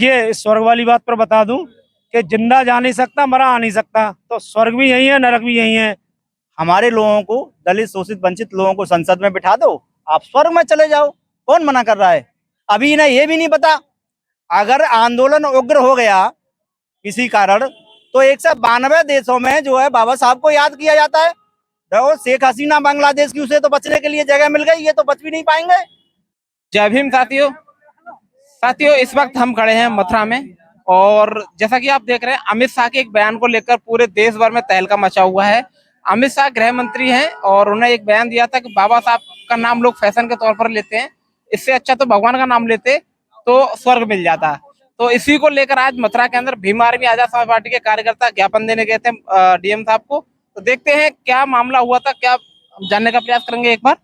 देखिए, इस स्वर्ग वाली बात पर बता दूं कि जिंदा जा नहीं सकता, मरा आ नहीं सकता, तो स्वर्ग भी यही है, नरक भी यही है। हमारे लोगों को, दलित शोषित वंचित लोगों को संसद में बिठा दो, आप स्वर्ग में चले जाओ, कौन मना कर रहा है। अभी इन्हें ये भी नहीं पता, अगर आंदोलन उग्र हो गया किसी कारण तो 192 देशों में जो है बाबा साहब को याद किया जाता है। देखो शेख हसीना बांग्लादेश की, उसे तो बचने के लिए जगह मिल गई, ये तो बच भी नहीं पाएंगे। जय भीम साथियों। इस वक्त हम खड़े हैं मथुरा में और जैसा कि आप देख रहे हैं अमित शाह के एक बयान को लेकर पूरे देश भर में तहलका मचा हुआ है। अमित शाह गृह मंत्री हैं और उन्होंने एक बयान दिया था कि बाबा साहब का नाम लोग फैशन के तौर पर लेते हैं, इससे अच्छा तो भगवान का नाम लेते तो स्वर्ग मिल जाता। तो इसी को लेकर आज मथुरा के अंदर भीम आर्मी आजाद समाज पार्टी के कार्यकर्ता ज्ञापन देने गए थे डीएम साहब को। तो देखते हैं क्या मामला हुआ था, क्या जानने का प्रयास करेंगे एक बार।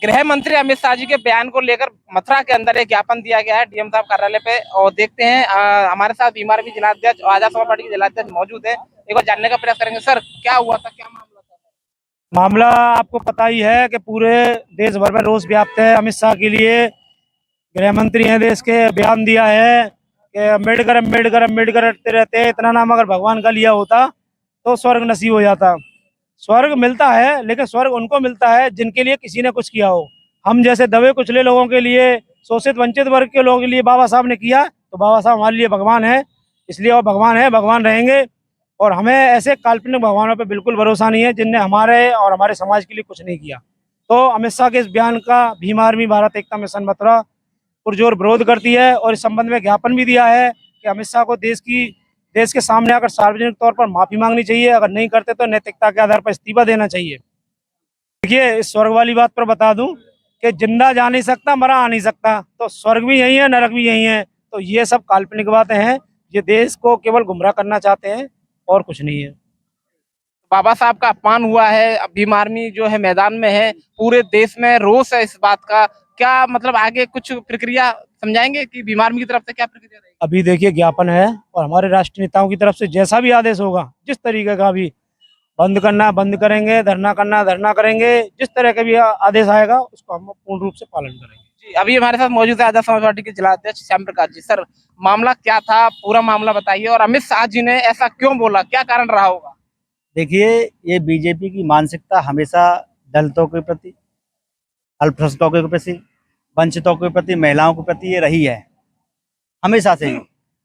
गृह मंत्री अमित शाह जी के बयान को लेकर मथुरा के अंदर एक ज्ञापन दिया गया है डीएम साहब कार्यालय पे और देखते हैं हमारे साथ भीम आर्मी जिलाध्यक्ष और आजाद समाज पार्टी के जिलाध्यक्ष मौजूद है, एक बार जानने का प्रयास करेंगे। सर क्या हुआ था, क्या मामला था? मामला आपको पता ही है कि पूरे देश भर में रोष व्याप्त है। अमित शाह के लिए गृह मंत्री हैं देश के, बयान दिया है कि अम्बेडकर अम्बेडकर अम्बेडकर रटते रहते, इतना नाम अगर भगवान का लिया होता तो स्वर्ग नसीब हो जाता। स्वर्ग मिलता है, लेकिन स्वर्ग उनको मिलता है जिनके लिए किसी ने कुछ किया हो। हम जैसे दबे कुचले लोगों के लिए, शोषित वंचित वर्ग के लोगों के लिए बाबा साहब ने किया, तो बाबा साहब हमारे लिए भगवान है, इसलिए वो भगवान है, भगवान रहेंगे। और हमें ऐसे काल्पनिक भगवानों पे बिल्कुल भरोसा नहीं है जिनने हमारे और हमारे समाज के लिए कुछ नहीं किया। तो अमित शाह के इस बयान का भीम आर्मी भारत एकता मिशन मथुरा पुरजोर विरोध करती है और इस संबंध में ज्ञापन भी दिया है कि अमित शाह को देश के सामने आकर सार्वजनिक तौर पर माफी मांगनी चाहिए, अगर नहीं करते तो नैतिकता के आधार पर इस्तीफा देना चाहिए। देखिए, इस स्वर्ग वाली बात पर बता दूं कि जिंदा जा नहीं सकता, मरा आ नहीं सकता, तो स्वर्ग भी यही है, नरक भी यही है। तो ये सब काल्पनिक बातें हैं, ये देश को केवल गुमराह करना चाहते हैं और कुछ नहीं है। बाबा साहब का अपमान हुआ है, अब भीम आर्मी जो है मैदान में है, पूरे देश में रोष है इस बात का। क्या मतलब आगे कुछ प्रक्रिया समझाएंगे कि भीम आर्मी की तरफ से क्या प्रक्रिया रहेगी? अभी देखिए ज्ञापन है और हमारे राष्ट्रीय नेताओं की तरफ से जैसा भी आदेश होगा, जिस तरीके का भी, बंद करना बंद करेंगे, धरना करना धरना करेंगे, जिस तरह का भी आदेश आएगा उसको हम पूर्ण रूप से पालन करेंगे। जी, अभी हमारे साथ मौजूद है आजाद समाज पार्टी के जिला अध्यक्ष श्याम प्रकाश जी। सर मामला क्या था, पूरा मामला बताइए और अमित शाह जी ने ऐसा क्यों बोला, क्या कारण रहा होगा? देखिए, ये बीजेपी की मानसिकता हमेशा दलितों के प्रति, अल्पसंख्यकों के प्रति, वंचितों के प्रति, महिलाओं के प्रति ये रही है हमेशा से ही।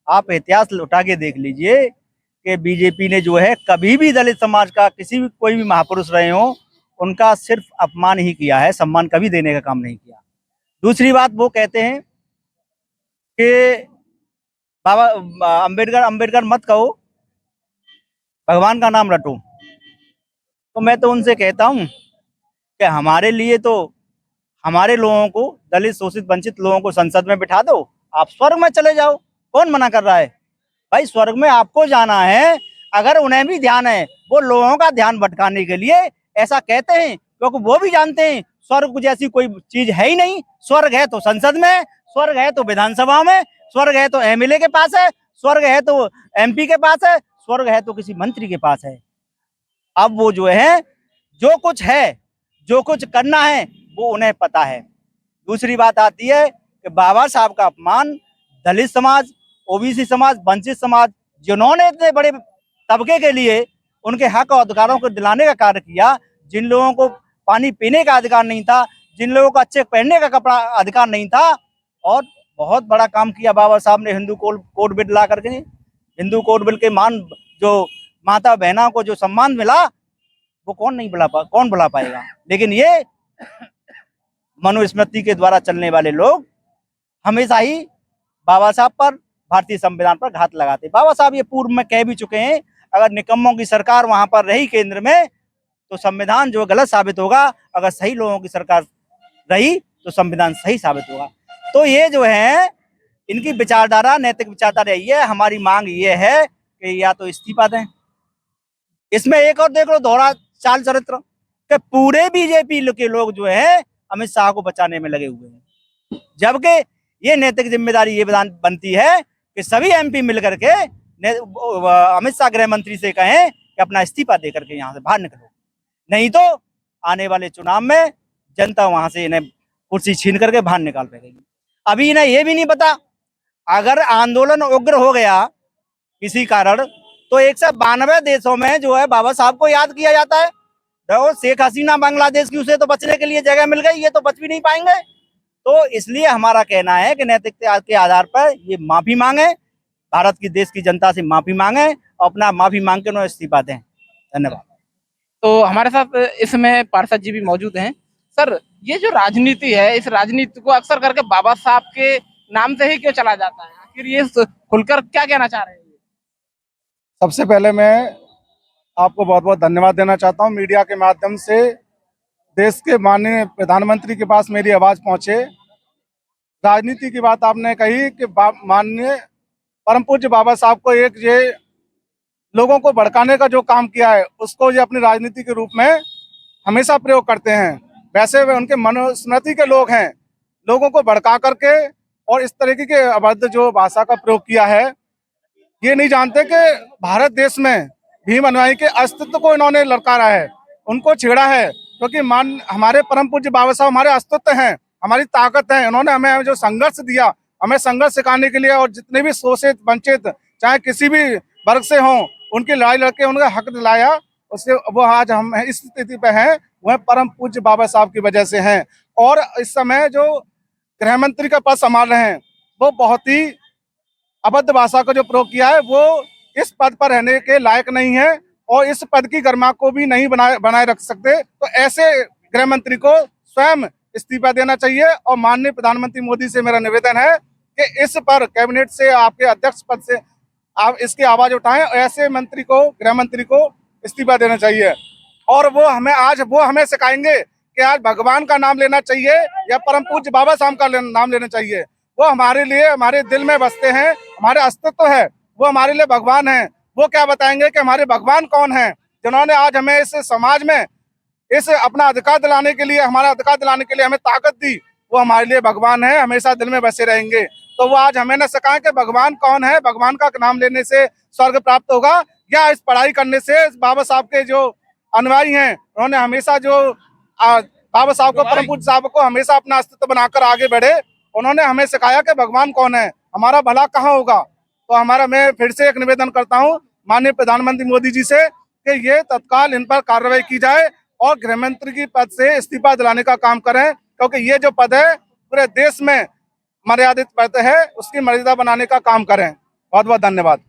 आप इतिहास लौटा के देख लीजिए कि बीजेपी ने जो है कभी भी दलित समाज का किसी भी कोई भी महापुरुष रहे हो उनका सिर्फ अपमान ही किया है, सम्मान कभी देने का काम नहीं किया। दूसरी बात, वो कहते हैं कि बाबा अम्बेडकर अम्बेडकर मत कहो, भगवान का नाम रटो। तो मैं तो उनसे कहता हूँ कि हमारे लिए तो, हमारे लोगों को, दलित शोषित वंचित लोगों को संसद में बिठा दो, आप स्वर्ग में चले जाओ, कौन मना कर रहा है भाई। स्वर्ग में आपको जाना है, अगर उन्हें भी ध्यान है, वो लोगों का ध्यान भटकाने के लिए ऐसा कहते हैं, क्योंकि वो भी जानते हैं स्वर्ग जैसी कोई चीज है ही नहीं। स्वर्ग है तो संसद में, स्वर्ग है तो विधानसभा में, स्वर्ग है तो एमएलए के पास है, स्वर्ग है तो एमपी के पास है, स्वर्ग है तो किसी मंत्री के पास है। अब वो जो है, जो कुछ है, जो कुछ करना है वो उन्हें पता है। दूसरी बात आती है कि बाबा साहब का अपमान दलित समाज, ओबीसी समाज, वंचित समाज, जिन्होंने इतने बड़े तबके के लिए उनके हक और अधिकारों को दिलाने का कार्य किया, जिन लोगों को पानी पीने का अधिकार नहीं था, जिन लोगों को अच्छे पहनने का कपड़ा अधिकार नहीं था, और बहुत बड़ा काम किया बाबा साहब ने हिंदू कोड बिल ला करके। हिंदू कोड बिल के मान, जो माता बहनों को जो सम्मान मिला, वो कौन बुला पाएगा। लेकिन ये मनुस्मृति के द्वारा चलने वाले लोग हमेशा ही बाबा साहब पर, भारतीय संविधान पर घात लगाते। बाबा साहब ये पूर्व में कह भी चुके हैं, अगर निकम्मों की सरकार वहां पर रही केंद्र में तो संविधान जो गलत साबित होगा, अगर सही लोगों की सरकार रही तो संविधान सही साबित होगा। तो ये जो है इनकी विचारधारा, नैतिक विचारधारा यही है। हमारी मांग ये है कि या तो इस्तीफा दें। इसमें एक और देख लो दोहरा चाल चरित्र, कि पूरे बीजेपी के लोग जो है अमित शाह को बचाने में लगे हुए हैं, जबकि ये नैतिक जिम्मेदारी ये बनती है कि सभी एमपी मिलकर के अमित शाह गृह मंत्री से कहें कि अपना इस्तीफा देकर के यहाँ से बाहर निकलो, नहीं तो आने वाले चुनाव में जनता वहां से इन्हें कुर्सी छीन करके बाहर निकाल फेंकेगी। अभी इन्हें ये भी नहीं पता, अगर आंदोलन उग्र हो गया किसी कारण तो 192 देशों में जो है बाबा साहब को याद किया जाता है। तो शेख हसीना बांग्लादेश की, उसे तो बचने के लिए जगह मिल गई, ये तो बच भी नहीं पाएंगे। तो इसलिए हमारा कहना है कि नैतिकता के आधार पर ये माफी मांगे, भारत की देश की जनता से माफी मांगे और अपना माफी मांग के उन्हें इस्तीफा दें। धन्यवाद। तो हमारे साथ इसमें पार्षद जी भी मौजूद हैं। सर, ये जो राजनीति है, इस राजनीति को अक्सर करके बाबा साहब के नाम से ही क्यों चला जाता है? आखिर ये खुलकर क्या कहना चाह रहे हैं? सबसे पहले मैं आपको बहुत बहुत धन्यवाद देना चाहता हूं, मीडिया के माध्यम से देश के माननीय प्रधानमंत्री के पास मेरी आवाज़ पहुंचे। राजनीति की बात आपने कही कि माननीय परम पूज्य बाबा साहब को एक ये लोगों को भड़काने का जो काम किया है उसको ये अपनी राजनीति के रूप में हमेशा प्रयोग करते हैं। वैसे वे उनके मनुस्मृति के लोग हैं, लोगों को भड़का करके और इस तरीके के अभद्र जो भाषा का प्रयोग किया है, ये नहीं जानते कि भारत देश में भीम अनुयायी के अस्तित्व को इन्होंने ललकारा है, उनको छेड़ा है, क्योंकि हमारे परम पूज्य बाबा साहब हमारे अस्तित्व हैं, हमारी ताकत है। उन्होंने हमें जो संघर्ष दिया, हमें संघर्ष सिखाने के लिए, और जितने भी शोषित वंचित चाहे किसी भी वर्ग से हों, उनकी लड़ाई लड़के उनका हक दिलाया, उससे वो आज हम इस स्थिति पे हैं, वह परम पूज्य बाबा साहब की वजह से हैं। और इस समय जो गृह मंत्री का पद संभाल रहे हैं वो बहुत ही अभद्र भाषा का जो प्रयोग किया है, वो इस पद पर रहने के लायक नहीं है और इस पद की गरिमा को भी नहीं बनाए रख सकते। तो ऐसे गृह मंत्री को स्वयं इस्तीफा देना चाहिए। और माननीय प्रधानमंत्री मोदी से मेरा निवेदन है कि इस पर कैबिनेट से, आपके अध्यक्ष पद से आप इसकी आवाज उठाएं, ऐसे मंत्री को, गृह मंत्री को इस्तीफा देना चाहिए। और वो हमें सिखाएंगे कि आज भगवान का नाम लेना चाहिए या परम पूज्य बाबा साहब का नाम लेना चाहिए। वो हमारे लिए, हमारे दिल में बसते हैं, हमारे अस्तित्व है, वो हमारे लिए भगवान हैं। वो क्या बताएंगे कि हमारे भगवान कौन हैं, जिन्होंने आज हमें इस समाज में इस अपना अधिकार दिलाने के लिए, हमारा अधिकार दिलाने के लिए हमें ताकत दी। वो हमारे लिए भगवान है, हमेशा दिल में बसे रहेंगे। तो वो आज हमें न सिखाएं कि भगवान कौन है, भगवान का नाम लेने से स्वर्ग प्राप्त होगा या इस पढ़ाई करने से। बाबा साहब के जो अनुयायी हैं, उन्होंने हमेशा जो बाबा साहब को, परम पूज्य साहब को हमेशा अपना अस्तित्व बनाकर आगे बढ़े। उन्होंने हमें सिखाया कि भगवान कौन है, हमारा भला कहाँ होगा। तो मैं फिर से एक निवेदन करता हूँ माननीय प्रधानमंत्री मोदी जी से कि ये तत्काल इन पर कार्रवाई की जाए और गृह मंत्री की पद से इस्तीफा दिलाने का काम करें, क्योंकि ये जो पद है पूरे देश में मर्यादित पद है, उसकी मर्यादा बनाने का काम करें। बहुत बहुत धन्यवाद।